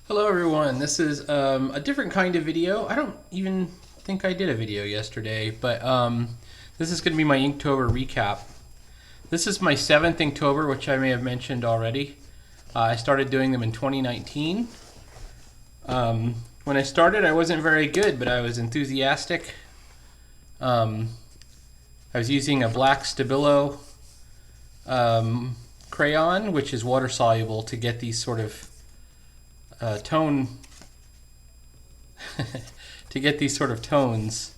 Hello everyone, this is a different kind of video. I don't even think I did a video yesterday, but this is going to be my Inktober recap. This is my 7th Inktober, which I may have mentioned already. I started doing them in 2019. When I started, I wasn't very good, but I was enthusiastic. I was using a black Stabilo crayon, which is water soluble, to get these sort of tone to get these sort of tones,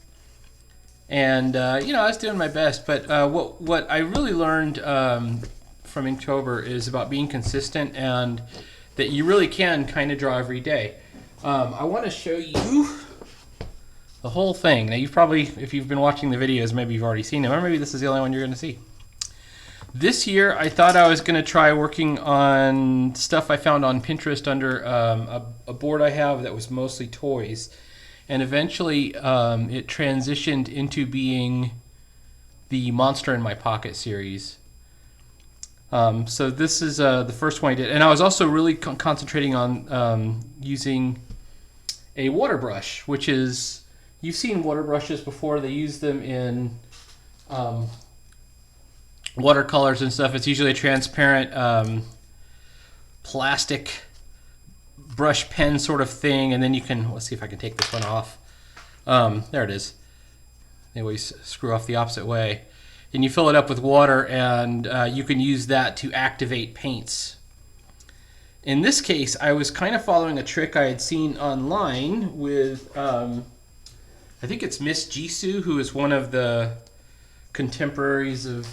and you know, I was doing my best. But what I really learned from Inktober is about being consistent, and that you really can kind of draw every day. I want to show you the whole thing. Now, you've probably, if you've been watching the videos, maybe you've already seen them, or maybe this is the only one you're going to see. This year, I thought I was going to try working on stuff I found on Pinterest under a board I have that was mostly toys. And eventually, it transitioned into being the Monster in My Pocket series. So this is the first one I did. And I was also really concentrating on using a water brush, which is, you've seen water brushes before. They use them in watercolors and stuff. It's usually a transparent plastic brush pen sort of thing, and then you can, let's see if I can take this one off. There it is. They always screw off the opposite way. And you fill it up with water, and you can use that to activate paints. In this case, I was kind of following a trick I had seen online with, I think it's Miss Jisoo, who is one of the contemporaries of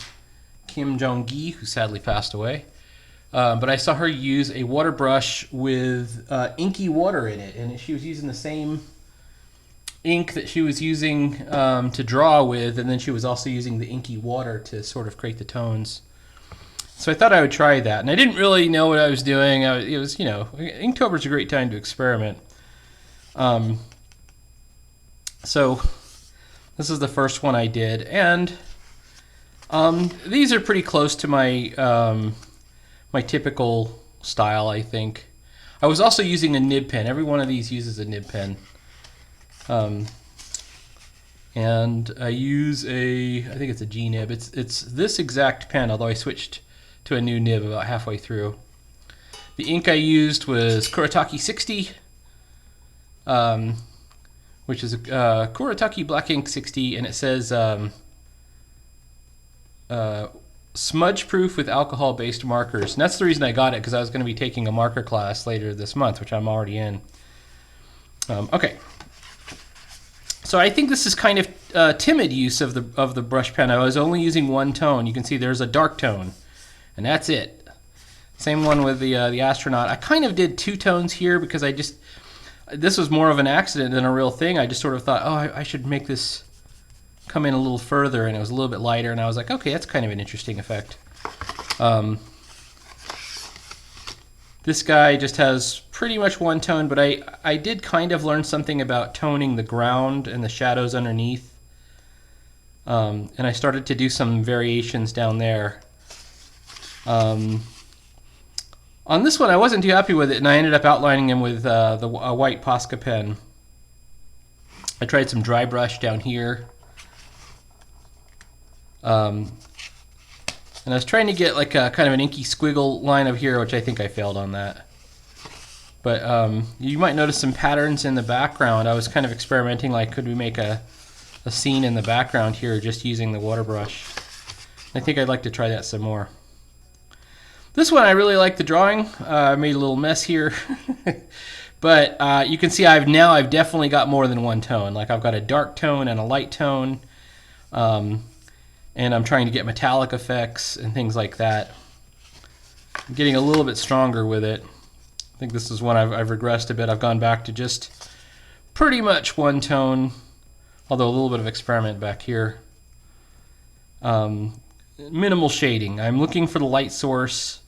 Kim Jong-gi, who sadly passed away. But I saw her use a water brush with inky water in it, and she was using the same ink that she was using to draw with, and then she was also using the inky water to sort of create the tones. So I thought I would try that, and I didn't really know what I was doing. It was, you know, Inktober's a great time to experiment. So this is the first one I did, and these are pretty close to my my typical style, I think. I was also using a nib pen. Every one of these uses a nib pen. And I use I think it's a G nib. It's this exact pen, although I switched to a new nib about halfway through. The ink I used was Kuretake 60, which is a Kuretake Black Ink 60, and it says smudge proof with alcohol based markers. And that's the reason I got it, because I was going to be taking a marker class later this month, which I'm already in. Okay, so I think this is kind of timid use of the brush pen. I was only using one tone. You can see there's a dark tone, and that's it. Same one with the astronaut. I kind of did two tones here because this was more of an accident than a real thing. I just sort of thought, oh, I should make this come in a little further, and it was a little bit lighter, and I was like, okay, that's kind of an interesting effect. This guy just has pretty much one tone, but I did kind of learn something about toning the ground and the shadows underneath, and I started to do some variations down there. On this one, I wasn't too happy with it, and I ended up outlining him with a white Posca pen. I tried some dry brush down here. And I was trying to get like a kind of an inky squiggle line over here, which I think I failed on that. But you might notice some patterns in the background. I was kind of experimenting, like, could we make a scene in the background here just using the water brush? I think I'd like to try that some more. This one I really like the drawing. I made a little mess here. But you can see I've definitely got more than one tone. Like, I've got a dark tone and a light tone. And I'm trying to get metallic effects and things like that. I'm getting a little bit stronger with it. I think this is one I've regressed a bit. I've gone back to just pretty much one tone, although a little bit of experiment back here. Minimal shading. I'm looking for the light source,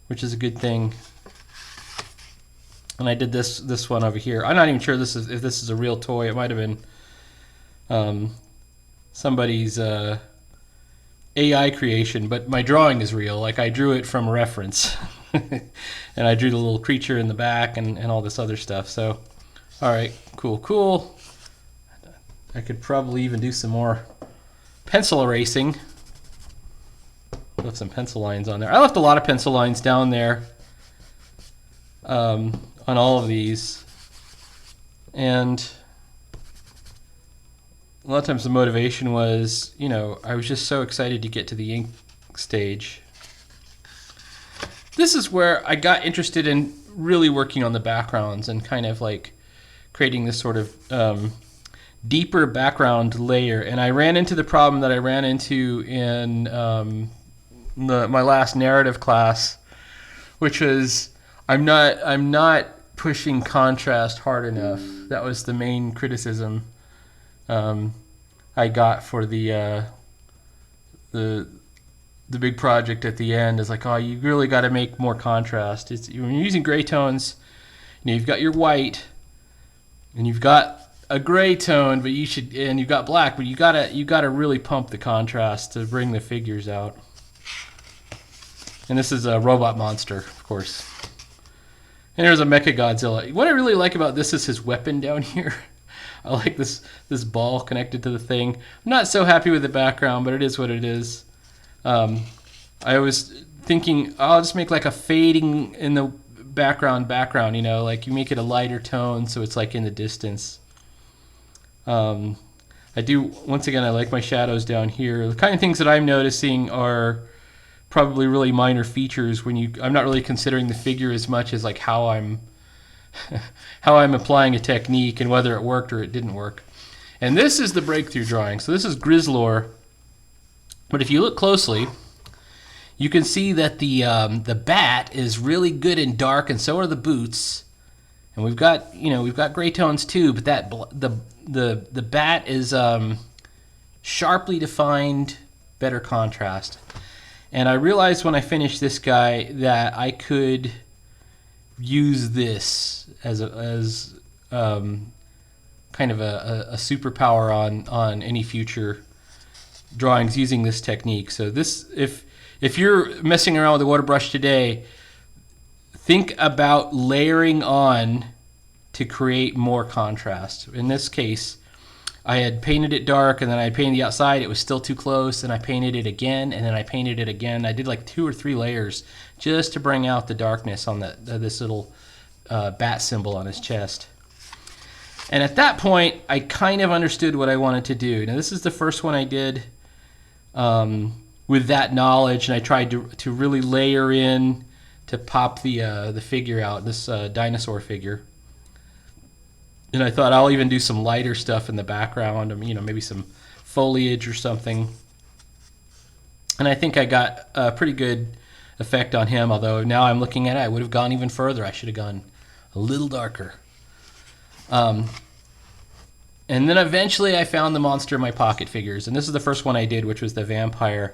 which is a good thing. And I did this one over here. I'm not even sure if this is a real toy. It might have been somebody's AI creation, but my drawing is real. Like, I drew it from reference. And I drew the little creature in the back and all this other stuff. So, all right, cool. I could probably even do some more pencil erasing. Left some pencil lines on there. I left a lot of pencil lines down there on all of these. And a lot of times the motivation was, I was just so excited to get to the ink stage. This is where I got interested in really working on the backgrounds and kind of like creating this sort of deeper background layer. And I ran into the problem that I ran into in my last narrative class, which was I'm not pushing contrast hard enough. That was the main criticism I got for the big project at the end. Is like, oh, you really got to make more contrast. When you're using gray tones, you've got your white, and you've got a gray tone, but and you've got black, but you gotta really pump the contrast to bring the figures out. And this is a robot monster, of course. And there's a Mechagodzilla. What I really like about this is his weapon down here. I like this ball connected to the thing. I'm not so happy with the background, but it is what it is. I was thinking I'll just make like a fading in the background, like you make it a lighter tone so it's like in the distance. Once again, I like my shadows down here. The kind of things that I'm noticing are probably really minor features when I'm not really considering the figure as much as like how I'm applying a technique and whether it worked or it didn't work. And this is the breakthrough drawing. So this is Grizzlor. But if you look closely, you can see that the bat is really good in dark, and so are the boots. And we've got gray tones too, but the bat is sharply defined, better contrast. And I realized when I finished this guy that I could use this as kind of a superpower on any future drawings using this technique. So this, if you're messing around with a water brush today, think about layering on to create more contrast. In this case, I had painted it dark, and then I painted the outside. It was still too close, and I painted it again, and then I painted it again. I did like 2 or 3 layers just to bring out the darkness on this little bat symbol on his chest. And at that point, I kind of understood what I wanted to do. Now, this is the first one I did with that knowledge, and I tried to really layer in to pop the figure out, this dinosaur figure. And I thought I'll even do some lighter stuff in the background, maybe some foliage or something. And I think I got a pretty good effect on him, although now I'm looking at it, I would have gone even further. I should have gone a little darker. And then eventually I found the monster in my pocket figures, and this is the first one I did, which was the vampire.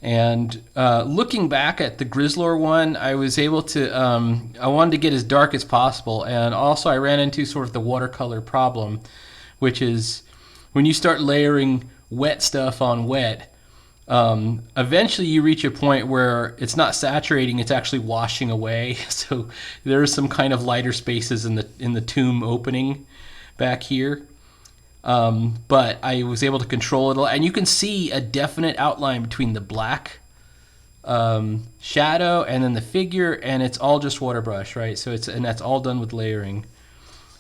And looking back at the Grizzlor one, I was able to, I wanted to get as dark as possible, and also I ran into sort of the watercolor problem, which is when you start layering wet stuff on wet, eventually you reach a point where it's not saturating, it's actually washing away. So there's some kind of lighter spaces in the tomb opening back here. But I was able to control it all, and you can see a definite outline between the black shadow and then the figure, and it's all just water brush, right? So and that's all done with layering.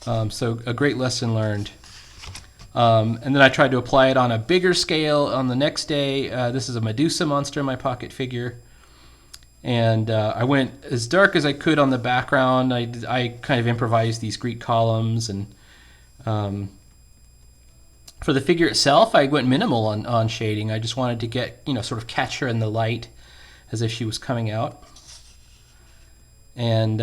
So a great lesson learned. And then I tried to apply it on a bigger scale on the next day. This is a Medusa monster in my pocket figure. And I went as dark as I could on the background. I kind of improvised these Greek columns, and for the figure itself, I went minimal on shading. I just wanted to get, sort of catch her in the light as if she was coming out. And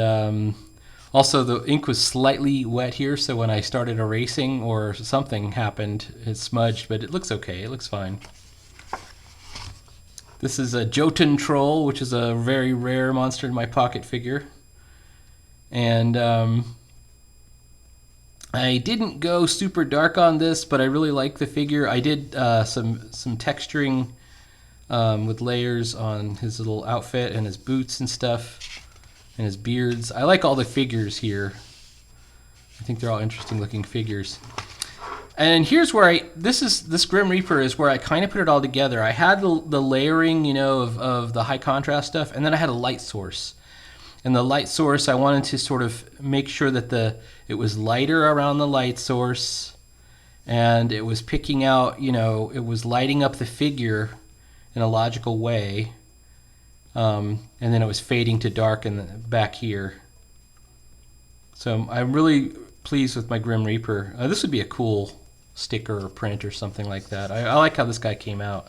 also the ink was slightly wet here, so when I started erasing or something happened, it smudged, but it looks okay. It looks fine. This is a Jotun troll, which is a very rare monster in my pocket figure. And I didn't go super dark on this, but I really like the figure. I did some texturing with layers on his little outfit and his boots and stuff. and his beards. I like all the figures here. I think they're all interesting looking figures. And here's where this Grim Reaper is where I kind of put it all together. I had the layering, you know, of the high contrast stuff, and then I had a light source. And the light source, I wanted to sort of make sure that it was lighter around the light source, and it was picking out, you know, it was lighting up the figure in a logical way, and then it was fading to dark back here. So I'm really pleased with my Grim Reaper. This would be a cool sticker or print or something like that. I like how this guy came out.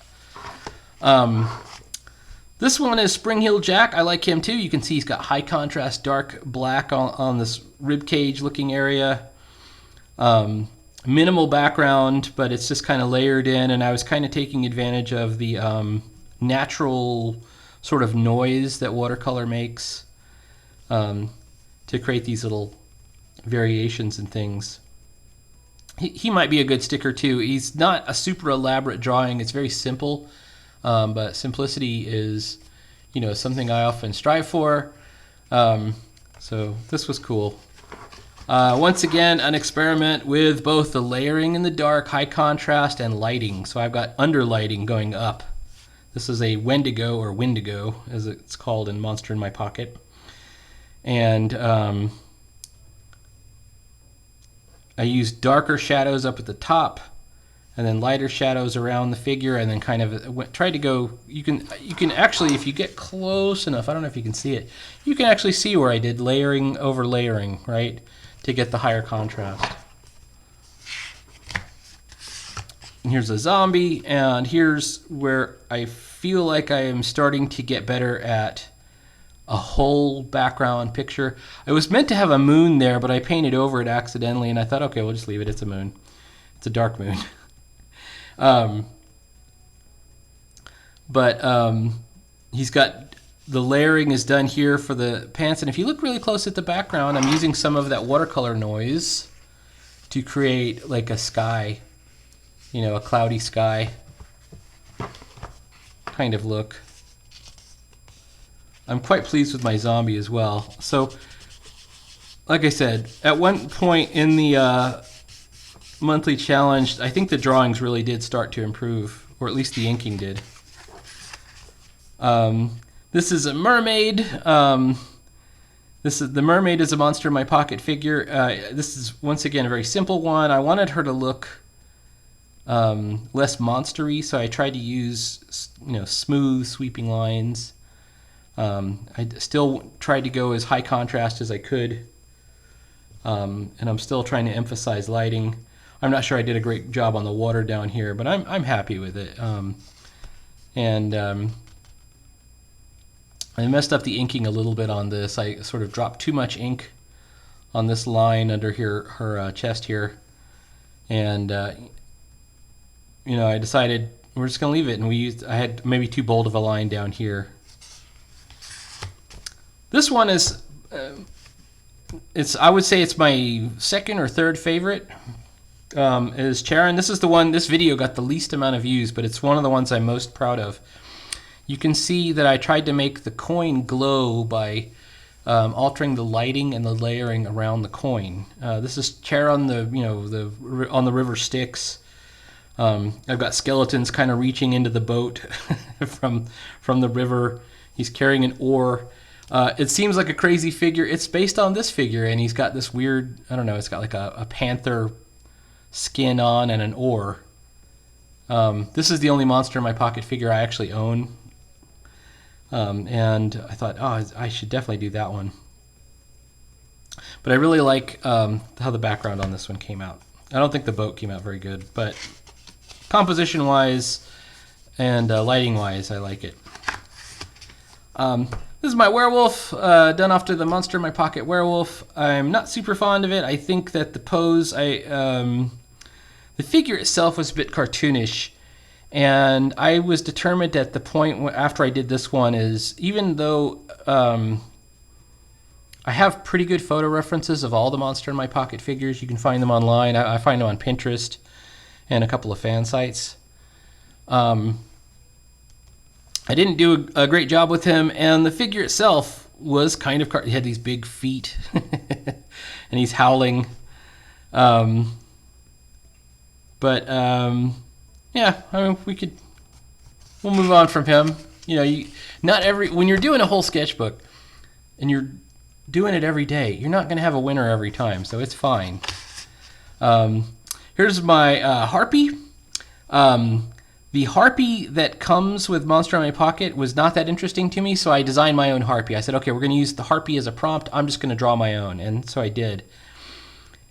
This one is Spring Heel Jack. I like him too. You can see he's got high contrast dark black on this rib cage looking area. Minimal background, but it's just kind of layered in, and I was kind of taking advantage of the natural sort of noise that watercolor makes to create these little variations and things. He might be a good sticker too. He's not a super elaborate drawing. It's very simple, but simplicity is, you know, something I often strive for. So this was cool. Once again, an experiment with both the layering in the dark, high contrast, and lighting. So I've got underlighting going up. This is a Wendigo, or Windigo, as it's called in Monster in My Pocket. And I used darker shadows up at the top, and then lighter shadows around the figure, and then kind of tried to go. You can actually, if you get close enough, I don't know if you can see it, you can actually see where I did layering over layering, right, to get the higher contrast. And here's a zombie, and here's where I feel like I am starting to get better at a whole background picture. I was meant to have a moon there, but I painted over it accidentally, and I thought, okay, we'll just leave it. It's a moon. It's a dark moon. He's got the layering is done here for the pants, and if you look really close at the background, I'm using some of that watercolor noise to create like a sky, you know, a cloudy sky kind of look. I'm quite pleased with my zombie as well. So, like I said, at one point in the monthly challenge, I think the drawings really did start to improve, or at least the inking did. This is a mermaid. The mermaid is a Monster in My Pocket figure. This is once again a very simple one. I wanted her to look less monstery, so I tried to use, you know, smooth, sweeping lines. I still tried to go as high contrast as I could, and I'm still trying to emphasize lighting. I'm not sure I did a great job on the water down here, but I'm happy with it. I messed up the inking a little bit on this. I sort of dropped too much ink on this line under her chest here, and you know, I decided we're just gonna leave it, and I had maybe too bold of a line down here. This one is, I would say it's my second or third favorite, is Charon. This is the one, this video got the least amount of views, but it's one of the ones I'm most proud of. You can see that I tried to make the coin glow by altering the lighting and the layering around the coin. This is Charon, on the river Styx. I've got skeletons kind of reaching into the boat from the river. He's carrying an oar. It seems like a crazy figure. It's based on this figure, and he's got this weird, I don't know, it's got like a panther skin on and an oar. This is the only Monster in My Pocket figure I actually own. And I thought, oh, I should definitely do that one. But I really like how the background on this one came out. I don't think the boat came out very good, but composition-wise and lighting-wise, I like it. This is my werewolf, done after the Monster in My Pocket werewolf. I'm not super fond of it. I think that the pose, the figure itself was a bit cartoonish, and I was determined at the point after I did this one is, even though I have pretty good photo references of all the Monster in My Pocket figures, you can find them online. I find them on Pinterest and a couple of fan sites. I didn't do a great job with him, and the figure itself was kind of, he had these big feet and he's howling. Yeah, I mean, we'll move on from him. You know, when you're doing a whole sketchbook and you're doing it every day, you're not going to have a winner every time, so it's fine. Here's my harpy. The harpy that comes with Monster in My Pocket was not that interesting to me, so I designed my own harpy. I said, okay, we're going to use the harpy as a prompt. I'm just going to draw my own, and so I did.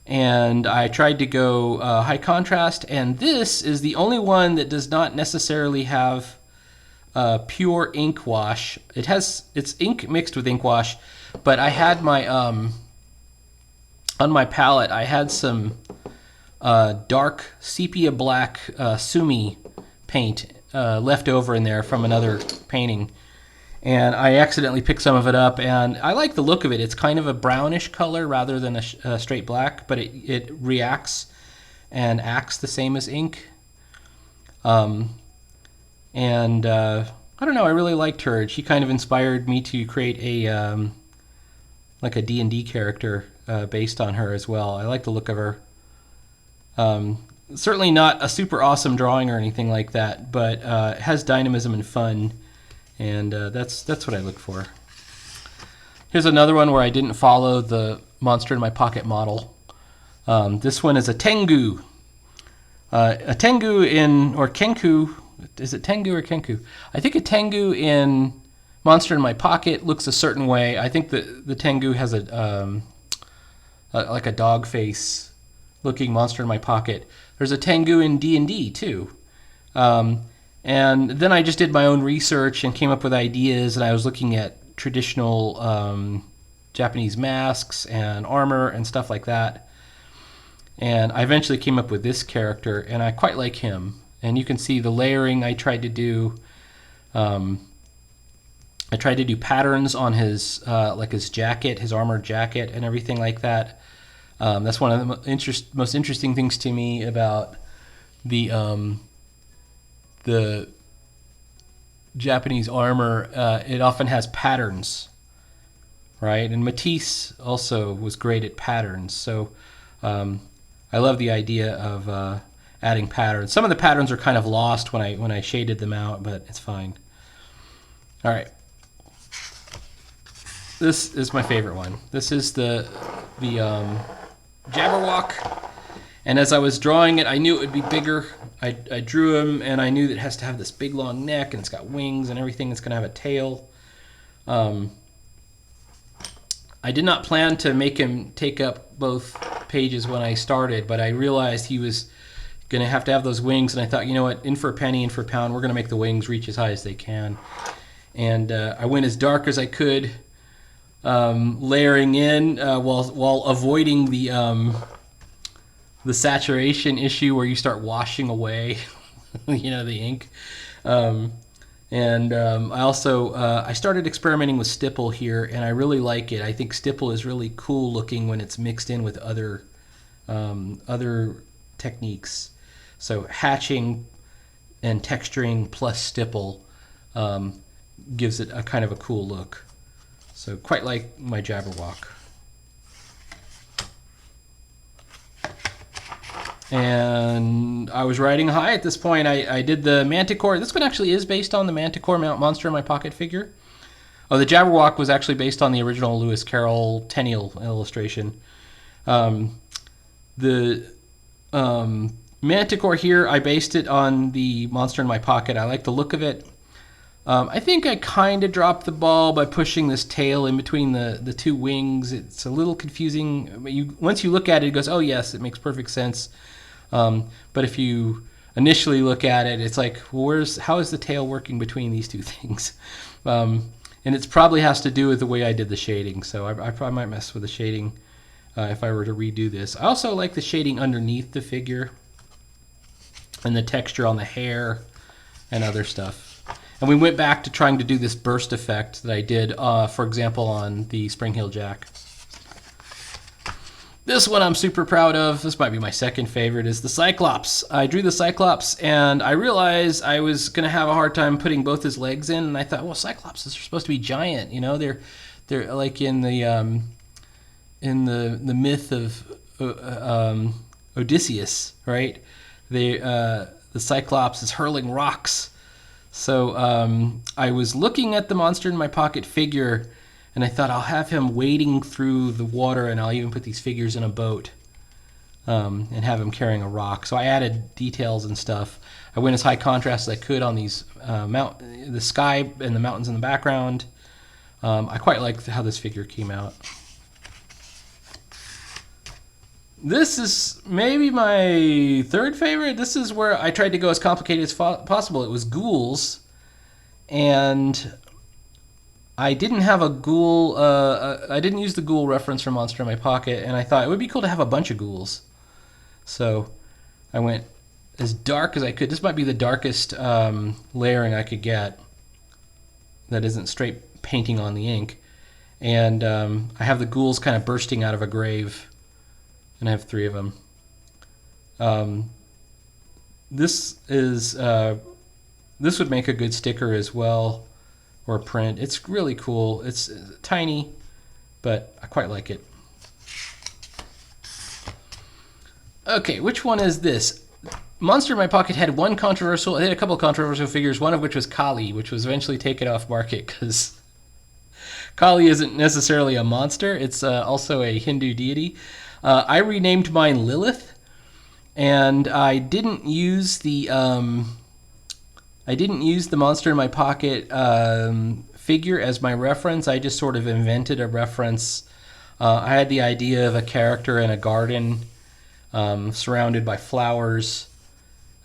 And I tried to go high contrast, and this is the only one that does not necessarily have pure ink wash. It's ink mixed with ink wash, but I had my on my palette I had some dark sepia black sumi paint left over in there from another painting, and I accidentally picked some of it up, and I like the look of it. It's kind of a brownish color rather than a straight black, but it reacts and acts the same as ink. I don't know, I really liked her. She kind of inspired me to create a like a D&D character based on her as well. I like the look of her. Certainly not a super awesome drawing or anything like that, but it has dynamism and fun, and that's what I look for. Here's another one where I didn't follow the Monster in My Pocket model. This one is a Tengu. A Tengu or Kenku. Is it Tengu or Kenku? I think a Tengu in Monster in My Pocket looks a certain way. I think the Tengu has like a dog face looking Monster in My Pocket. There's a Tengu in D&D too. And then I just did my own research and came up with ideas, and I was looking at traditional Japanese masks and armor and stuff like that. And I eventually came up with this character, and I quite like him. And you can see the layering I tried to do. I tried to do patterns on his like his jacket, his armored jacket, and everything like that. That's one of the most interesting things to me about the Japanese armor. It often has patterns, right? And Matisse also was great at patterns. So I love the idea of adding patterns. Some of the patterns are kind of lost when I shaded them out, but it's fine. All right. This is my favorite one. This is the Jabberwock, and as I was drawing it, I knew it would be bigger. I drew him, and I knew that it has to have this big long neck, and it's got wings and everything. It's going to have a tail. I did not plan to make him take up both pages when I started, but I realized he was going to have those wings, and I thought, you know what, in for a penny, in for a pound, we're going to make the wings reach as high as they can. And I went as dark as I could, layering in while avoiding the saturation issue where you start washing away you know, the ink. I also I started experimenting with stipple here, and I really like it. I think stipple is really cool looking when it's mixed in with other techniques. So hatching and texturing plus stipple gives it a kind of a cool look. So quite like my Jabberwock. And I was riding high at this point. I did the Manticore. This one actually is based on the Manticore Monster in My Pocket figure. Oh, the Jabberwock was actually based on the original Lewis Carroll Tenniel illustration. The Manticore here, I based it on the Monster in My Pocket. I like the look of it. I think I kind of dropped the ball by pushing this tail in between the two wings. It's a little confusing. Once you look at it, it goes, oh yes, it makes perfect sense. But if you initially look at it, it's like, well, how is the tail working between these two things? And it probably has to do with the way I did the shading. So I probably might mess with the shading if I were to redo this. I also like the shading underneath the figure and the texture on the hair and other stuff. And we went back to trying to do this burst effect that I did, for example, on the Spring Heel Jack. This one I'm super proud of. This might be my second favorite, is the Cyclops. I drew the Cyclops, and I realized I was going to have a hard time putting both his legs in, and I thought, well, Cyclopses are supposed to be giant, you know, they're They're like in the myth of Odysseus, right? The Cyclops is hurling rocks. So I was looking at the monster in my pocket figure, and I thought I'll have him wading through the water, and I'll even put these figures in a boat and have him carrying a rock. So I added details and stuff. I went as high contrast as I could on these the sky and the mountains in the background. I quite like how this figure came out. This is maybe my third favorite. This is where I tried to go as complicated as possible. It was ghouls, and I didn't have a ghoul. I didn't use the ghoul reference from Monster in My Pocket, and I thought it would be cool to have a bunch of ghouls. So I went as dark as I could. This might be the darkest layering I could get that isn't straight painting on the ink. And I have the ghouls kind of bursting out of a grave, and I have 3 of them. This would make a good sticker as well, or print. It's really cool. It's tiny, but I quite like it. Okay, which one is this? Monster in My Pocket had a couple of controversial figures, one of which was Kali, which was eventually taken off market because Kali isn't necessarily a monster. It's also a Hindu deity. I renamed mine Lilith, and I didn't use the Monster in My Pocket figure as my reference. I just sort of invented a reference. I had the idea of a character in a garden surrounded by flowers,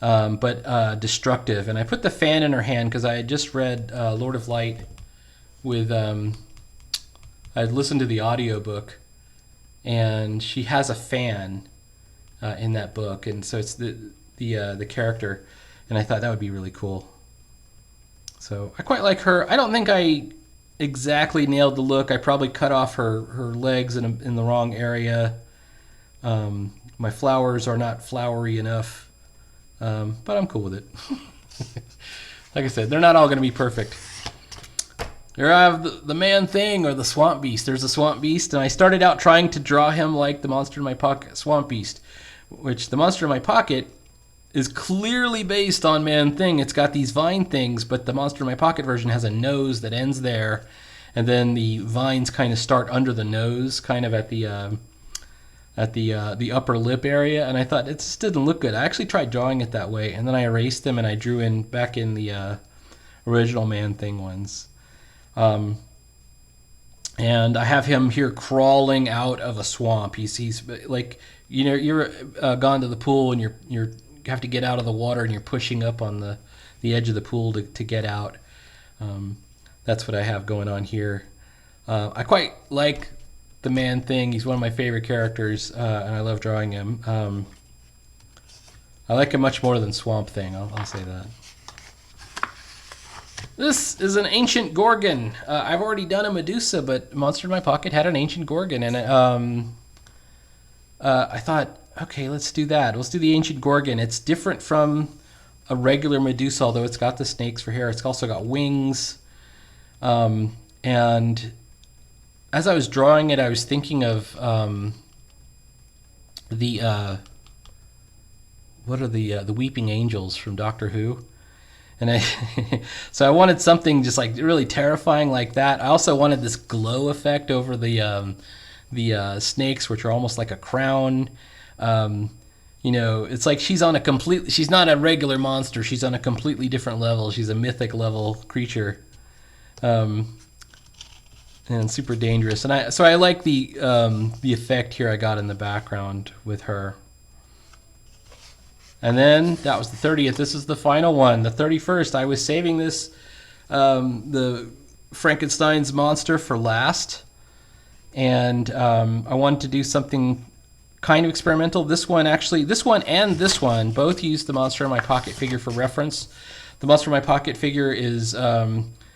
but destructive. And I put the fan in her hand because I had just read Lord of Light with... I'd listened to the audiobook, and she has a fan in that book, and so it's the character, and I thought that would be really cool. So I quite like her. I don't think I exactly nailed the look. I probably cut off her legs in the wrong area. My flowers are not flowery enough, but I'm cool with it. Like I said, they're not all going to be perfect. Here I have the man thing, or the swamp beast. There's a swamp beast, and I started out trying to draw him like the Monster in My Pocket swamp beast, which the Monster in My Pocket is clearly based on Man Thing. It's got these vine things, but the Monster in My Pocket version has a nose that ends there, and then the vines kind of start under the nose, kind of at the upper lip area. And I thought it just didn't look good. I actually tried drawing it that way, and then I erased them and I drew back in the original Man Thing ones. And I have him here crawling out of a swamp. He's like, you know, you're gone to the pool and you have to get out of the water, and you're pushing up on the edge of the pool to get out. That's what I have going on here. I quite like the Man Thing. He's one of my favorite characters, and I love drawing him. I like him much more than Swamp Thing. I'll say that. This is an ancient Gorgon. I've already done a Medusa, but Monster in My Pocket had an ancient Gorgon, and I thought, okay, let's do that. Let's do the ancient Gorgon. It's different from a regular Medusa, although it's got the snakes for hair. It's also got wings. And as I was drawing it, I was thinking of the Weeping Angels from Doctor Who. And so I wanted something just like really terrifying like that. I also wanted this glow effect over the snakes, which are almost like a crown. You know, it's like she's not a regular monster. She's on a completely different level. She's a mythic level creature, and super dangerous. And so I like the effect here I got in the background with her. And then that was the 30th. This is the final one, the 31st. I was saving this, the Frankenstein's monster, for last. And I wanted to do something kind of experimental. This one and this one both used the Monster in My Pocket figure for reference. The Monster in My Pocket figure is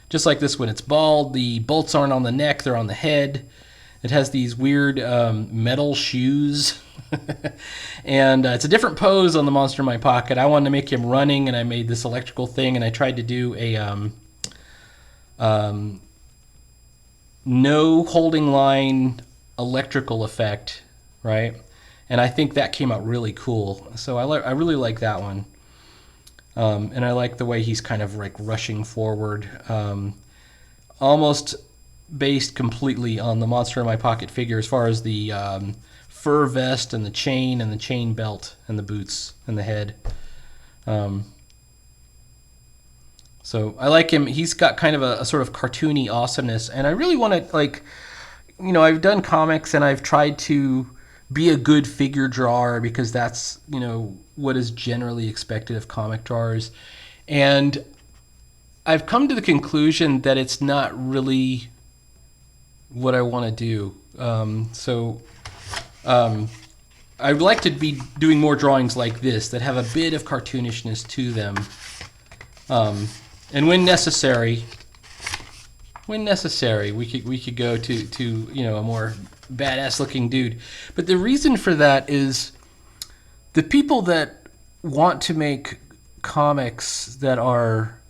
just like this one. It's bald. The bolts aren't on the neck. They're on the head. It has these weird metal shoes. And it's a different pose on the Monster in My Pocket. I wanted to make him running, and I made this electrical thing, and I tried to do a no holding line electrical effect, right? And I think that came out really cool. So I really like that one. And I like the way he's kind of like rushing forward, almost based completely on the Monster in My Pocket figure as far as the fur vest and the chain belt and the boots and the head. So I like him. He's got kind of a sort of cartoony awesomeness, and I really want to, like, you know, I've done comics and I've tried to be a good figure drawer because that's, you know, what is generally expected of comic drawers. And I've come to the conclusion that it's not really what I want to do. I'd like to be doing more drawings like this that have a bit of cartoonishness to them. And when necessary, we could go to you know, a more badass looking dude. But the reason for that is the people that want to make comics that are,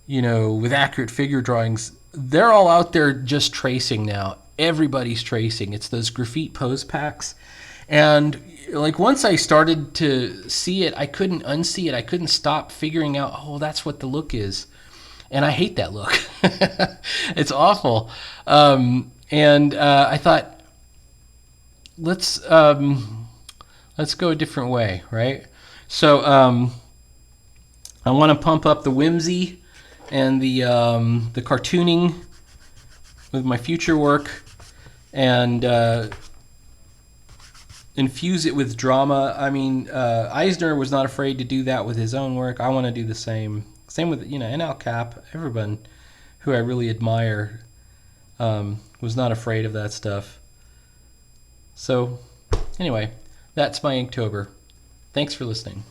you know, with accurate figure drawings, they're all out there just tracing now. Everybody's tracing. It's those graphite pose packs. And like once I started to see it, I couldn't unsee it. I couldn't stop figuring out, oh, that's what the look is. And I hate that look. It's awful. I thought, let's go a different way, right? So I want to pump up the whimsy and the cartooning with my future work, and infuse it with drama. I mean, Eisner was not afraid to do that with his own work. I want to do the same. Same with, you know, and Al Cap, everyone who I really admire was not afraid of that stuff. So, anyway, that's my Inktober. Thanks for listening.